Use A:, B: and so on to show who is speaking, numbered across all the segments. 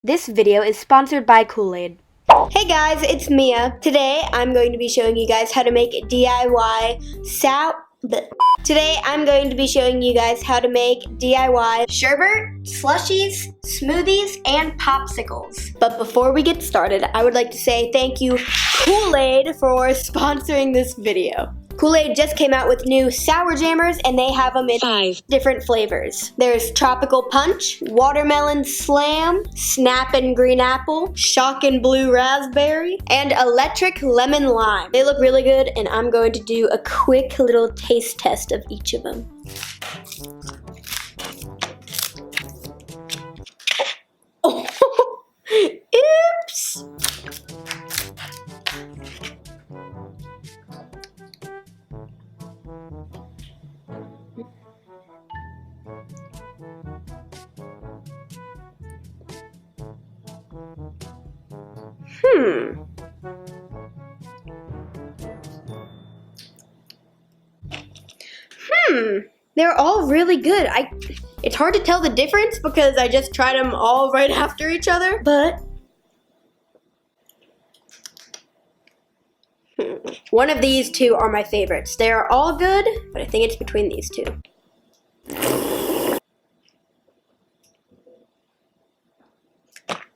A: This video is sponsored by Kool-Aid.
B: Hey guys, it's Mia. Today I'm going to be showing you guys how to make DIY sherbet, slushies, smoothies, and popsicles. But before we get started, I would like to say thank you Kool-Aid for sponsoring this video. Kool-Aid just came out with new sour jammers, and they have them in 5 different flavors. There's Tropical Punch, Watermelon Slam, Snap and Green Apple, Shock and Blue Raspberry, and Electric Lemon Lime. They look really good, and I'm going to do a quick little taste test of each of them. Oh. Oops! They're all really good. It's hard to tell the difference because I just tried them all right after each other, but one of these two are my favorites. They are all good, but I think it's between these two.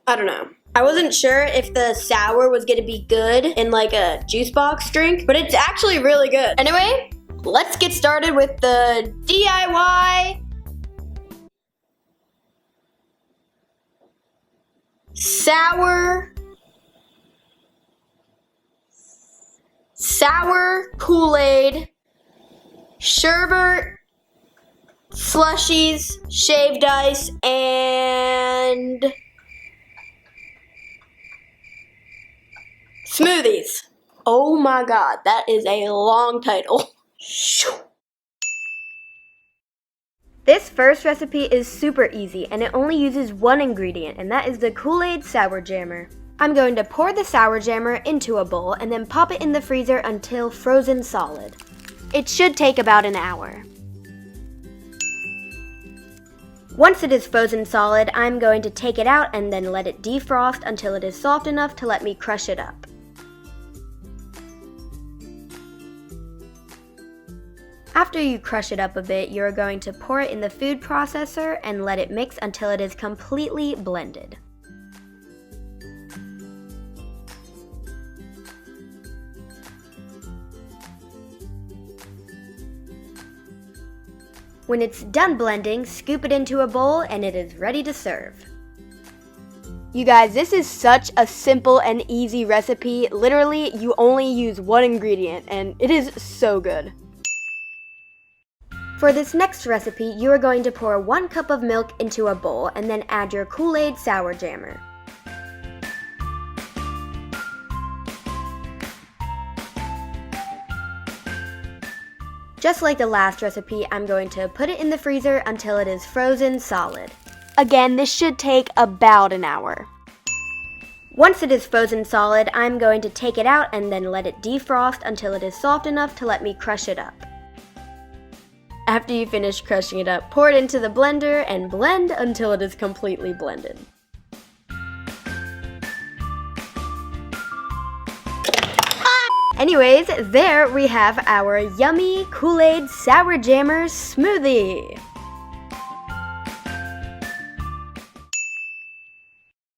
B: I don't know. I wasn't sure if the sour was gonna be good in like a juice box drink, but it's actually really good. Anyway, let's get started with the DIY Sour Kool-Aid sherbet, slushies, shaved ice, and smoothies. Oh my god, that is a long title.
A: This first recipe is super easy and it only uses one ingredient, and that is the Kool-Aid Sour Jammer. I'm going to pour the sour jammer into a bowl and then pop it in the freezer until frozen solid. It should take about an hour. Once it is frozen solid, I'm going to take it out and then let it defrost until it is soft enough to let me crush it up. After you crush it up a bit, you're going to pour it in the food processor and let it mix until it is completely blended. When it's done blending, scoop it into a bowl and it is ready to serve. You guys, this is such a simple and easy recipe. Literally, you only use one ingredient and it is so good. For this next recipe, you are going to pour 1 cup of milk into a bowl and then add your Kool-Aid Sour Jammer. Just like the last recipe, I'm going to put it in the freezer until it is frozen solid. Again, this should take about an hour. Once it is frozen solid, I'm going to take it out and then let it defrost until it is soft enough to let me crush it up. After you finish crushing it up, pour it into the blender and blend until it is completely blended. Anyways, there we have our yummy Kool-Aid Sour Jammer smoothie.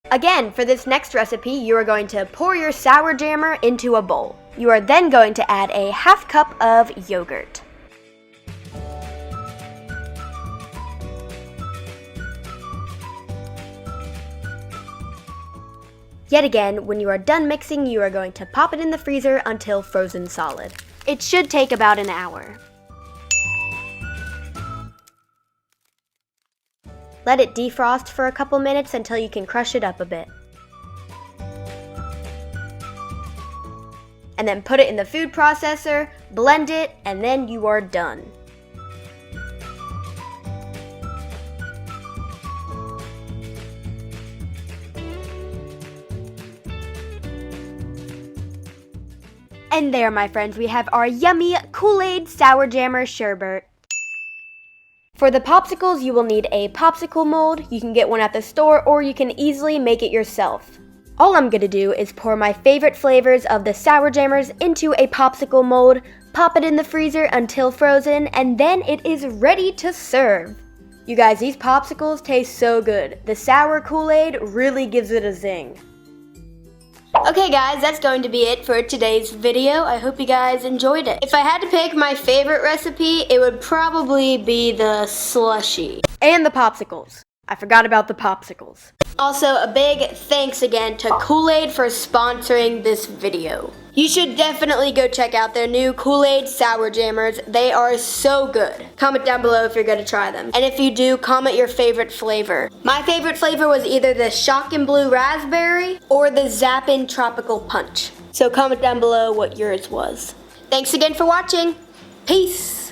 A: Again, for this next recipe, you are going to pour your sour jammer into a bowl. You are then going to add a ½ cup of yogurt. Yet again, when you are done mixing, you are going to pop it in the freezer until frozen solid. It should take about an hour. Let it defrost for a couple minutes until you can crush it up a bit. And then put it in the food processor, blend it, and then you are done. And there, my friends, we have our yummy Kool-Aid Sour Jammer sherbet. For the popsicles, you will need a popsicle mold. You can get one at the store or you can easily make it yourself. All I'm gonna do is pour my favorite flavors of the Sour Jammers into a popsicle mold, pop it in the freezer until frozen, and then it is ready to serve. You guys, these popsicles taste so good. The Sour Kool-Aid really gives it a zing.
B: Okay guys, that's going to be it for today's video. I hope you guys enjoyed it. If I had to pick my favorite recipe, it would probably be the slushie.
A: And the popsicles. I forgot about the popsicles.
B: Also, a big thanks again to Kool-Aid for sponsoring this video. You should definitely go check out their new Kool-Aid Sour Jammers. They are so good. Comment down below if you're going to try them. And if you do, comment your favorite flavor. My favorite flavor was either the Shockin' Blue Raspberry or the Zappin' Tropical Punch. So comment down below what yours was. Thanks again for watching. Peace!